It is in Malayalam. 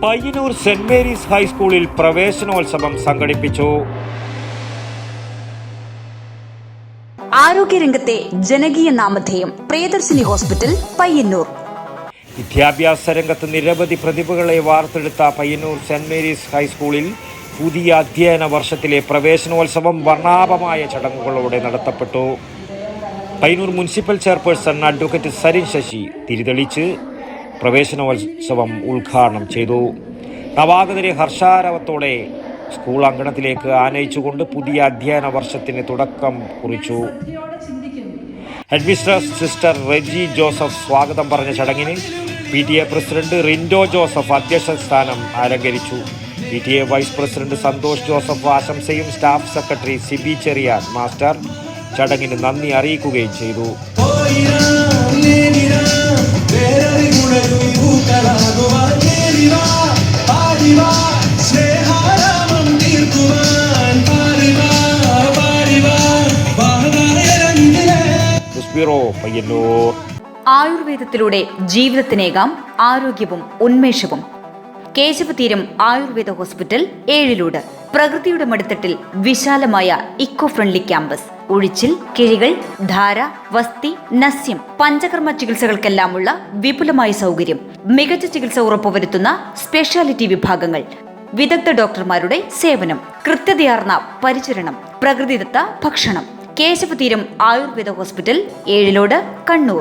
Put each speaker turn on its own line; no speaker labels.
പയ്യന്നൂർ സെന്റ് മേരീസ് ഹൈസ്കൂളിൽ പ്രവേശനോത്സവം സംഘടിപ്പിച്ചു.
ആരോഗ്യരംഗത്തെ ജനകീയ നാമധേയം പ്രിയദർശിനി ഹോസ്പിറ്റൽ പയ്യന്നൂർ.
വിദ്യാഭ്യാസ രംഗത്ത് നിരവധി പ്രതിഭകളെ വാർത്തെടുത്ത പയ്യന്നൂർ സെന്റ് മേരീസ് ഹൈസ്കൂളിൽ പുതിയ അധ്യയന വർഷത്തിലെ പ്രവേശനോത്സവം വർണ്ണാഭമായ ചടങ്ങുകളോടെ നടത്തപ്പെട്ടു. Payyanur municipal chairperson advocate Sarin Sasi തിരിതെളിച്ച് പ്രവേശനോത്സവം ഉദ്ഘാടനം ചെയ്തു. നവാഗതരെ ഹർഷാരവത്തോടെ സ്കൂൾ അങ്കണത്തിലേക്ക് ആനയിച്ചുകൊണ്ട് പുതിയ അധ്യയന വർഷത്തിന് തുടക്കം കുറിച്ചു. ഹെഡ്മിസ്ട്രസ് സിസ്റ്റർ റെജി ജോസഫ് സ്വാഗതം പറഞ്ഞ ചടങ്ങിന് PTA പ്രസിഡന്റ് റിൻഡോ ജോസഫ് അധ്യക്ഷ സ്ഥാനം അലങ്കരിച്ചു. PTA vice president Santhosh Joseph ആശംസയും staff secretary Sibi Cherian master ചടങ്ങിന് നന്ദി അറിയിക്കുകയും ചെയ്തു.
ആയുർവേദത്തിലൂടെ ജീവിതത്തിനേകാം ആരോഗ്യവും ഉന്മേഷവും. കേശവതീരം ആയുർവേദ ഹോസ്പിറ്റൽ ഏഴിലൂട്. പ്രകൃതിയുടെ മടിത്തട്ടിൽ വിശാലമായ ഇക്കോ ഫ്രണ്ട്ലി ക്യാമ്പസ്. ഒഴിച്ചിൽ, കിഴികൾ, ധാര, വസ്തി, നസ്യം, പഞ്ചകർമ്മ ചികിത്സകൾക്കെല്ലാമുള്ള വിപുലമായ സൗകര്യം. മികച്ച ചികിത്സ ഉറപ്പുവരുത്തുന്ന സ്പെഷ്യാലിറ്റി വിഭാഗങ്ങൾ, വിദഗ്ധ ഡോക്ടർമാരുടെ സേവനം, കൃത്യതയാർന്ന പരിചരണം, പ്രകൃതിദത്ത ഭക്ഷണം. കേശവതീരം ആയുർവേദ ഹോസ്പിറ്റൽ ഏഴിലോട്, കണ്ണൂർ.